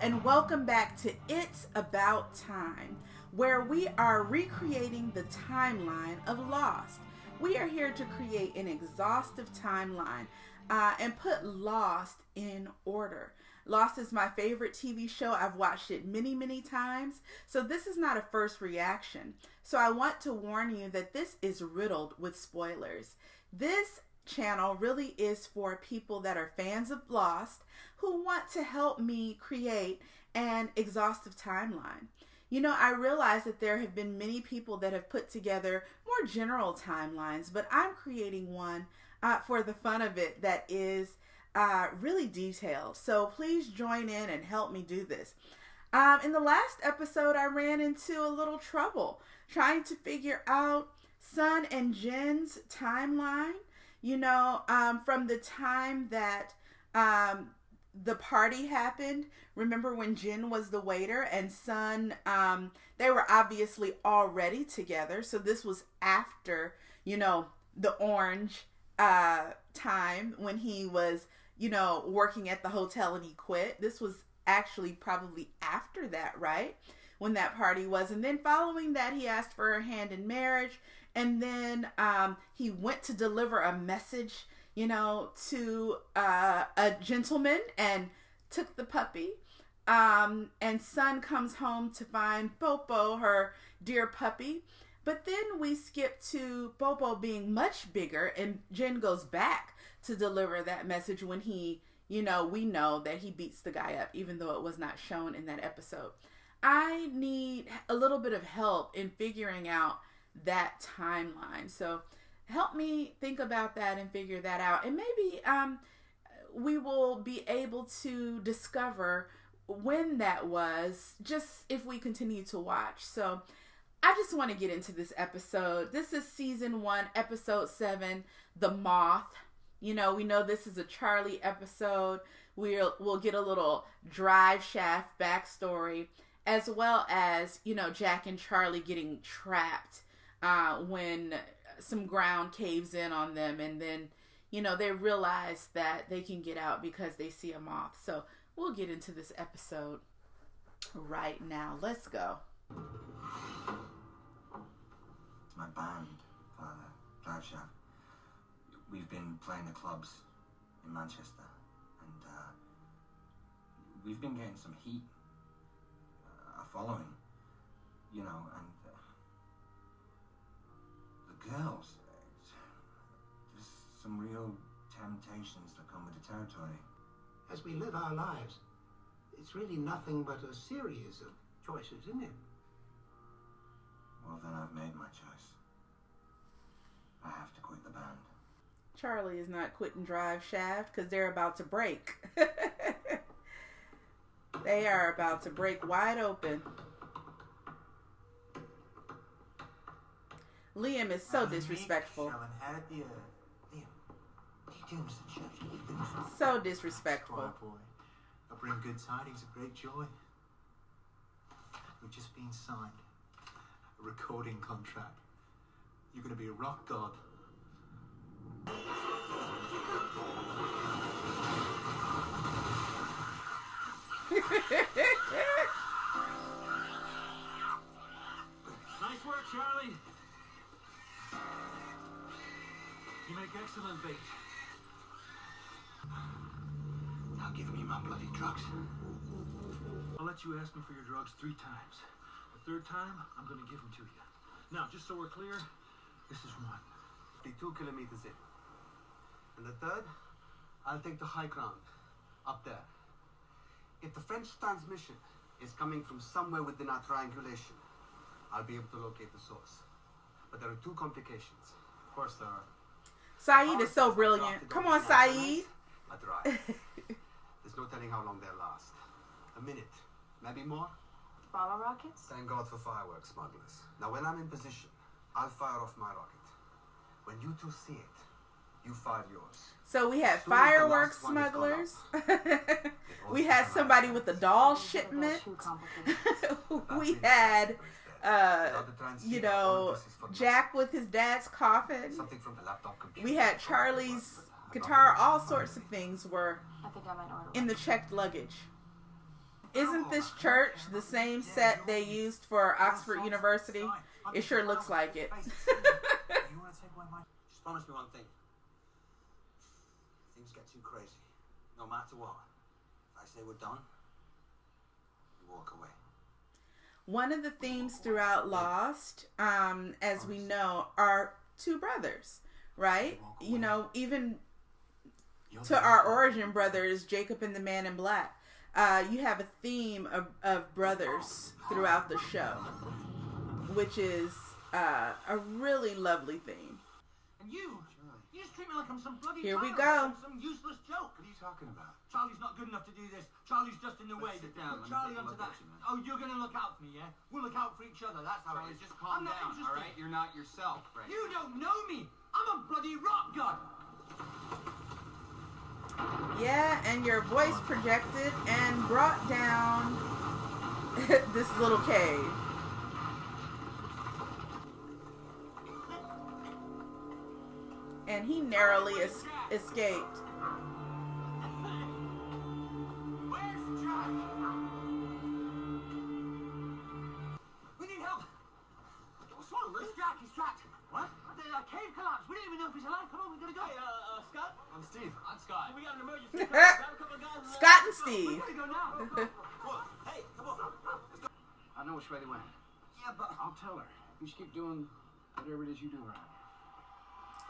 and welcome back to It's About Time, where we are recreating the timeline of Lost. We are here to create an exhaustive timeline and put Lost in order. Lost is my favorite TV show. I've watched it many, many times, so this is not a first reaction. So I want to warn you that this is riddled with spoilers. This channel really is for people that are fans of Lost who want to help me create an exhaustive timeline. You know, I realize that there have been many people that have put together more general timelines, but I'm creating one for the fun of it that is really detailed. So please join in and help me do this. In the last episode, I ran into a little trouble trying to figure out Sun and Jin's timeline. You know, from the time that the party happened. Remember when Jin was the waiter and Sun, they were obviously already together. So this was after, you know, the orange time when he was, you know, working at the hotel and he quit. This was actually probably after that, right? When that party was. And then following that, he asked for her hand in marriage. And then he went to deliver a message, you know, to a gentleman and took the puppy. And Sun comes home to find Popo, her dear puppy. But then we skip to Popo being much bigger and Jin goes back to deliver that message when he, you know, we know that he beats the guy up, even though it was not shown in that episode. I need a little bit of help in figuring out that timeline. So help me think about that and figure that out. And maybe we will be able to discover when that was, just if we continue to watch. So I just want to get into this episode. This is season 1, episode 7, The Moth. You know, we know this is a Charlie episode. We'll get a little drive shaft backstory, as well as, you know, Jack and Charlie getting trapped when some ground caves in on them, and then, you know, they realize that they can get out because they see a moth. So we'll get into this episode right now. Let's go. It's my band, Drive Shaft. We've been playing the clubs in Manchester, and we've been getting some heat, a following, you know, and girls, there's some real temptations that come with the territory. As we live our lives, it's really nothing but a series of choices, isn't it? Well, then I've made my choice. I have to quit the band. Charlie is not quitting Drive Shaft because they're about to break. They are about to break wide open. Liam is so disrespectful. So disrespectful. Quiet boy. I bring good tidings of great joy. We've just been signed a recording contract. You're going to be a rock god. Nice work, Charlie. You make excellent bait. Now give me my bloody drugs. I'll let you ask me for your drugs 3 times. The 3rd time, I'm going to give them to you. Now, just so we're clear, this is 1. 52 kilometers in. And the 3rd, I'll take the high ground, up there. If the French transmission is coming from somewhere within our triangulation, I'll be able to locate the source. But there are 2 complications. Of course there are. Sayid is so brilliant. Come on, Sayid. A drive. There's no telling how long they'll last. A minute, maybe more. Bottle rockets? Thank God for fireworks smugglers. Now, when I'm in position, I'll fire off my rocket. When you 2 see it, you fire yours. So we had fireworks smugglers. We had somebody with the doll shipment. We had, you know, Jack with his dad's coffin. We had Charlie's guitar. All sorts of things were in the checked luggage. Isn't this church the same set they used for Oxford University? It sure looks like it. Just promise me one thing. If things get too crazy, no matter what, if I say we're done, you walk away. One of the themes throughout Lost, as we know, are two brothers, right? You know, even to our origin brothers, Jacob and the Man in Black. You have a theme of brothers throughout the show, which is a really lovely theme. And you just treat me like I'm some bloody Here we child, go. some useless joke. What are you talking about? Charlie's not good enough to do this. Charlie's just in the way. sit down. Put Let me Charlie take a onto look that. at you, man. Oh, you're gonna look out for me, yeah? We'll look out for each other. That's how Charlie, it is. just calm I'm not down, interested. all right? You're not yourself right You don't know me. I'm a bloody rock god. Yeah, and your voice projected and brought down this little cave. And he narrowly escaped. Where's Jack? We need help. What's wrong, Liz? Jack, he's trapped. What? The cave collapsed. We don't even know if he's alive. Come on, we gotta go. Hey, Scott? I'm Steve. I'm Scott. We got an emergency. Grab a couple of guys. Scott and Steve. We gotta go now. Come on. Hey, come on. I know which way they went. Yeah, but I'll tell her. You just keep doing whatever it is you do around here.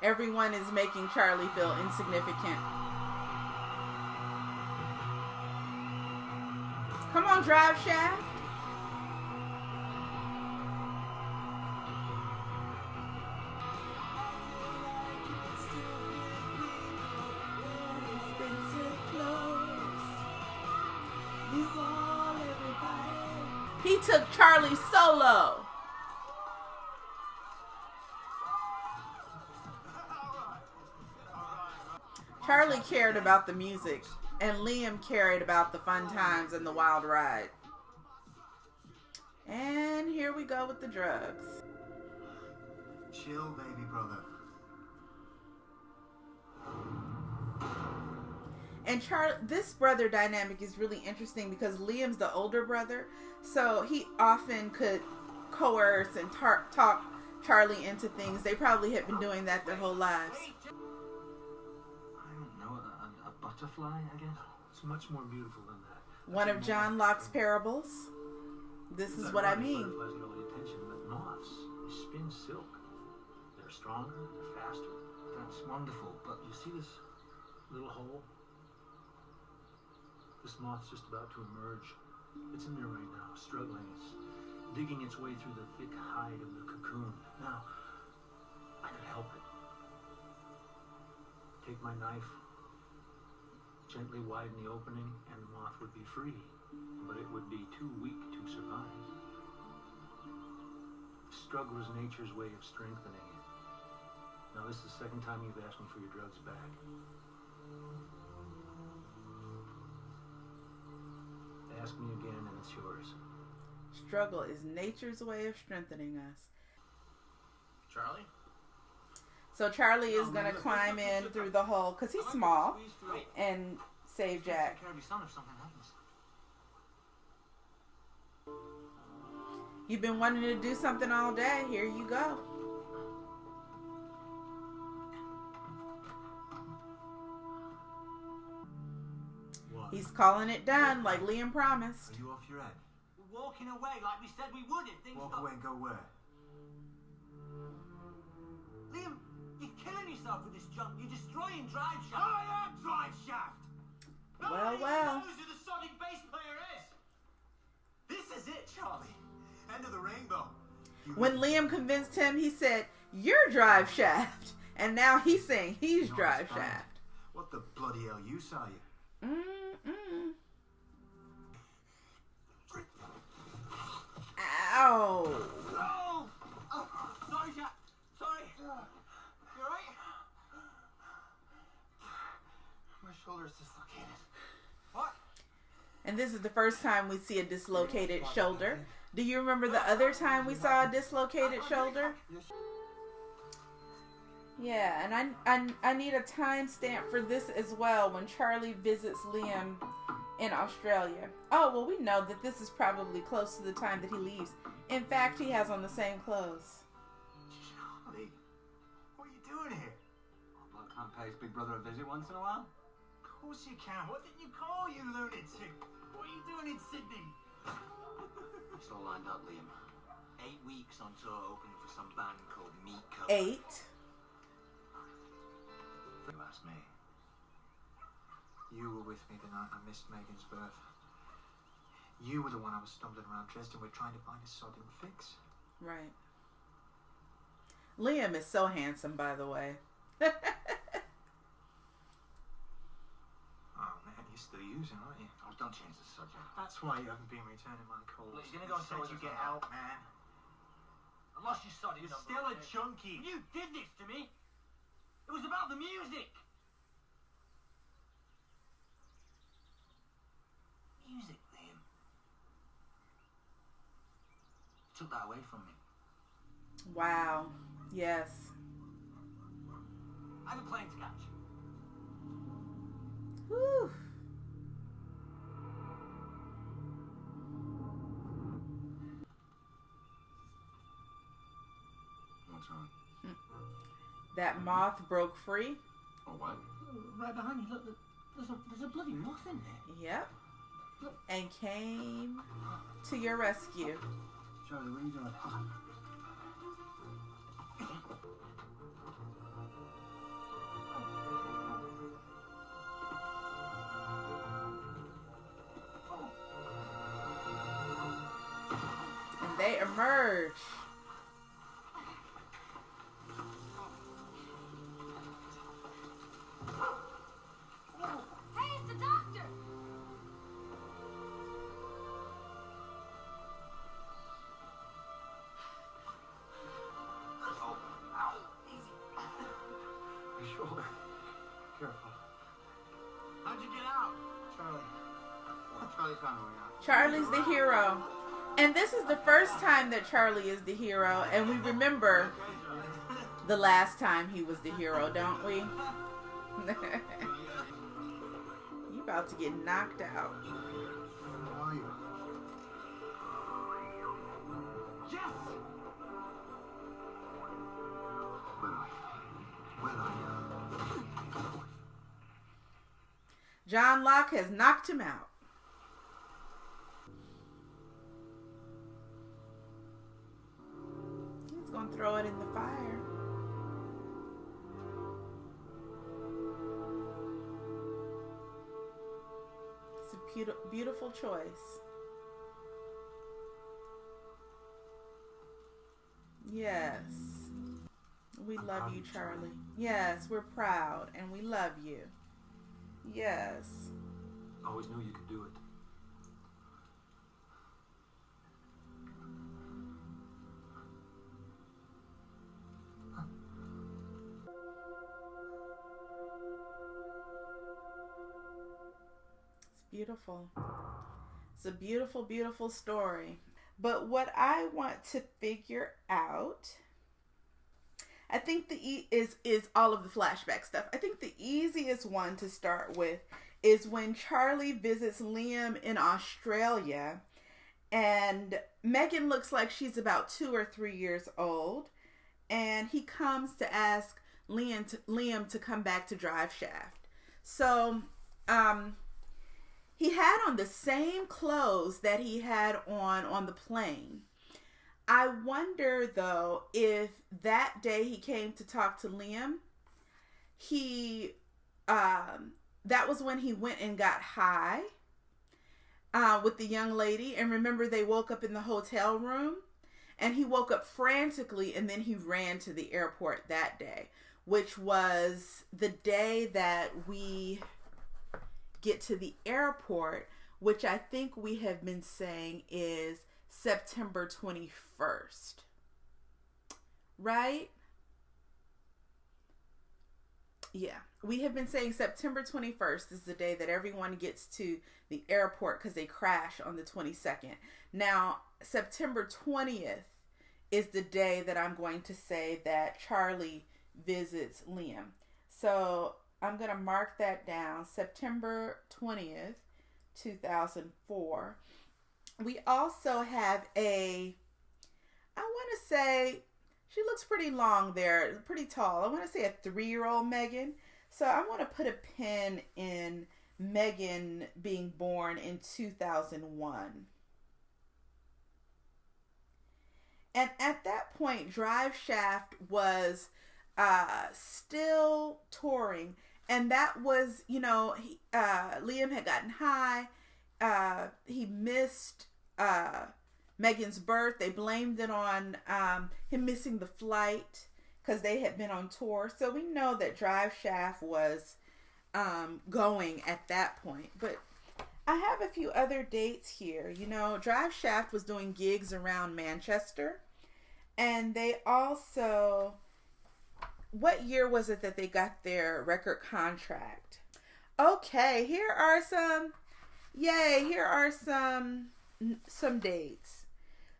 Everyone is making Charlie feel insignificant. Come on, Drive Shaft. He took Charlie solo. Charlie cared about the music, and Liam cared about the fun times and the wild ride. And here we go with the drugs. Chill, baby brother. And this brother dynamic is really interesting because Liam's the older brother, so he often could coerce and talk Charlie into things. They probably had been doing that their whole lives. I don't know, a butterfly, I guess? It's much more beautiful than that. One of John Locke's parables. This is what I mean. Butterflies get all the attention, but moths, they spin silk. They're stronger, they're faster. That's wonderful, but you see this little hole? This moth's just about to emerge. It's in there right now, struggling. It's digging its way through the thick hide of the cocoon. Now, I could help it. Take my knife, gently widen the opening, and the moth would be free. But it would be too weak to survive. Struggle is nature's way of strengthening it. Now, this is the second time you've asked me for your drugs back. Ask me again and it's yours. Struggle is nature's way of strengthening us. Charlie? So Charlie is going to climb in through the hole because he's small and save Jack. Take care of your son if something happens. You've been wanting to do something all day. Here you go. What? He's calling it done like Liam promised. Are you off your head? We're walking away like we said we would if things Walk got... away and go where? Liam, you're killing yourself with this junk. You're destroying Drive Shaft. I am Drive Shaft! Well. knows who the Sonic bass player is! This is it, Charlie. End of the rainbow. When Liam convinced him, he said, "You're Drive Shaft." And now he's saying he's Drive Shaft. What the bloody hell, you saw you? Ow. Oh! Sorry, Jack. Sorry. You alright? My shoulder's dislocated. What? And this is the first time we see a dislocated shoulder. Do you remember the other time we saw a dislocated shoulder? Yeah, and I need a timestamp for this as well. When Charlie visits Liam in Australia. Oh, well, we know that this is probably close to the time that he leaves. In fact, he has on the same clothes. Charlie, what are you doing here? A bloke can't pay his big brother a visit once in a while? Of course you can. What did you call, you lunatic? What are you doing in Sydney? It's all lined up, Liam. 8 weeks on tour opening for some band called Meat. 8. You asked me. You were with me the night I missed Megan's birth. You were the one I was stumbling around dressed and we're trying to find a sodden fix. Right. Liam is so handsome, by the way. Oh man, you're still using, aren't you? Oh, don't change the subject. That's why you haven't been returning my calls. Look, you're gonna go and said you get out, man. I lost your sodding You're number. still a junkie. You did this to me. It was about the music. Music, Liam. You took that away from me. Wow. Yes. I have a plane to catch. Whew. What's wrong? That moth broke free. Oh, what? Right behind you, look, there's a bloody moth in there. Yep. And came to your rescue. Charlie, what are you doing? And they emerge. Hey, it's the doctor! Oh, ow. Easy. My shoulder. Careful. How'd you get out? Charlie. Charlie found a way out. Charlie's the hero. And this is the first time that Charlie is the hero. And we remember the last time he was the hero, don't we? You about to get knocked out. Where are you? Yes! Where are you? John Locke has knocked him out. He's going to throw it in the fire. It's a beautiful choice. Yes. We love you, Charlie. Yes, we're proud and we love you. Yes. I always knew you could do it. It's beautiful. It's a beautiful, beautiful story. But what I want to figure out, I think is all of the flashback stuff. I think the easiest one to start with is when Charlie visits Liam in Australia, and Megan looks like she's about 2 or 3 years old, and he comes to ask Liam to come back to Drive Shaft. So, he had on the same clothes that he had on the plane. I wonder, though, if that day he came to talk to Liam, that was when he went and got high with the young lady. And remember, they woke up in the hotel room, and he woke up frantically, and then he ran to the airport that day, which was the day that we get to the airport, which I think we have been saying is September 21st. Right? Yeah. We have been saying September 21st is the day that everyone gets to the airport because they crash on the 22nd. Now, September 20th is the day that I'm going to say that Charlie visits Liam. So I'm going to mark that down. September 20th, 2004. We also have I want to say, she looks pretty long there, pretty tall. I want to say a 3-year-old Megan. So I want to put a pin in Megan being born in 2001. And at that point, Drive Shaft was still touring. And that was, Liam had gotten high. He missed Megan's birth. They blamed it on him missing the flight because they had been on tour. So we know that Drive Shaft was going at that point. But I have a few other dates here. Drive Shaft was doing gigs around Manchester. And they also, what year was it that they got their record contract? Okay, here are some dates.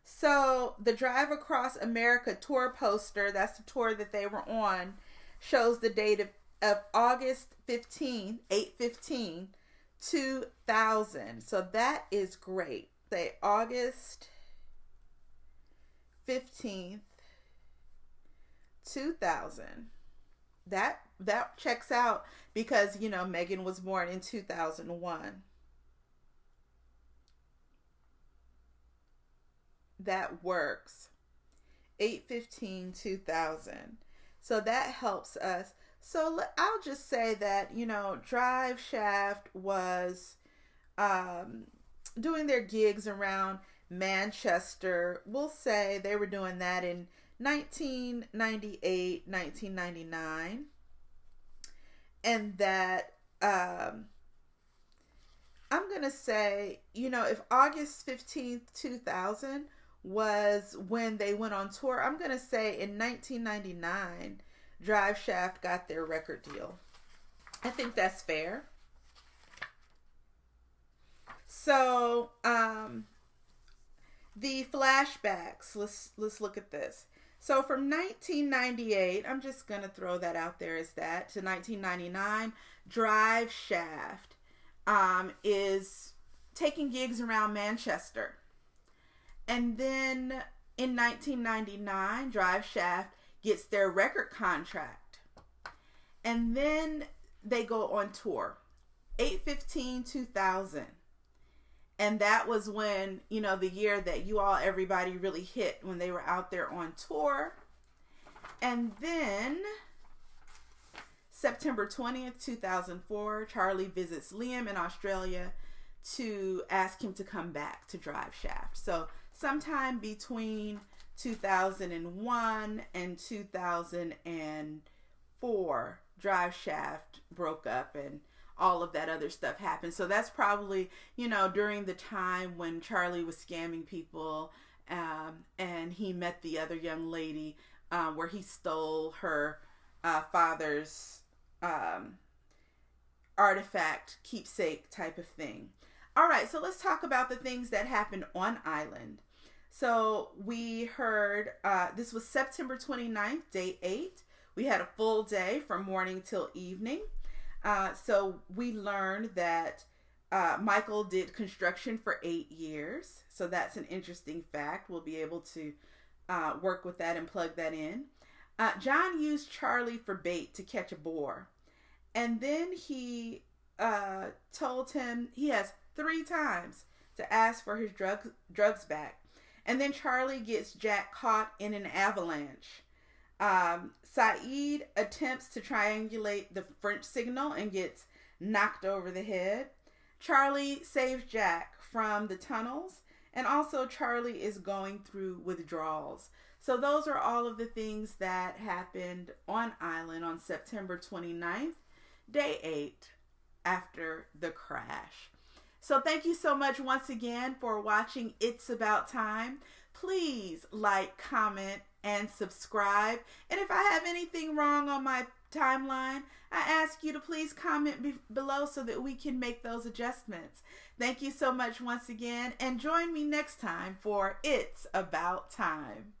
So the Drive Across America tour poster, that's the tour that they were on, shows the date of August 15, 2000. So that is great. Say August 15th, 2000. That checks out because, Megan was born in 2001. That works. 8/15/2000. So that helps us. So I'll just say that, Drive Shaft was doing their gigs around Manchester. We'll say they were doing that in 1998, 1999. And that I'm going to say, if August 15th, 2000 was when they went on tour, I'm going to say in 1999, Drive Shaft got their record deal. I think that's fair. So, the flashbacks, let's look at this. So from 1998, I'm just going to throw that out there as that, to 1999, Drive Shaft is taking gigs around Manchester. And then in 1999, Drive Shaft gets their record contract. And then they go on tour. 8/15/2000. And that was when, the year that everybody really hit, when they were out there on tour. And then September 20th, 2004, Charlie visits Liam in Australia to ask him to come back to Drive Shaft. So sometime between 2001 and 2004, Drive Shaft broke up and all of that other stuff happened. So that's probably, during the time when Charlie was scamming people and he met the other young lady where he stole her father's artifact, keepsake type of thing. All right, so let's talk about the things that happened on island. So we heard, this was September 29th, day 8. We had a full day from morning till evening. So we learned that Michael did construction for 8 years. So that's an interesting fact. We'll be able to work with that and plug that in. John used Charlie for bait to catch a boar. And then he told him he has 3 times to ask for his drugs back. And then Charlie gets Jack caught in an avalanche. Sayid attempts to triangulate the French signal and gets knocked over the head. Charlie saves Jack from the tunnels. And also Charlie is going through withdrawals. So those are all of the things that happened on island on September 29th, day 8, after the crash. So thank you so much once again for watching It's About Time. Please like, comment, and subscribe. And if I have anything wrong on my timeline, I ask you to please comment below so that we can make those adjustments. Thank you so much once again, and join me next time for It's About Time.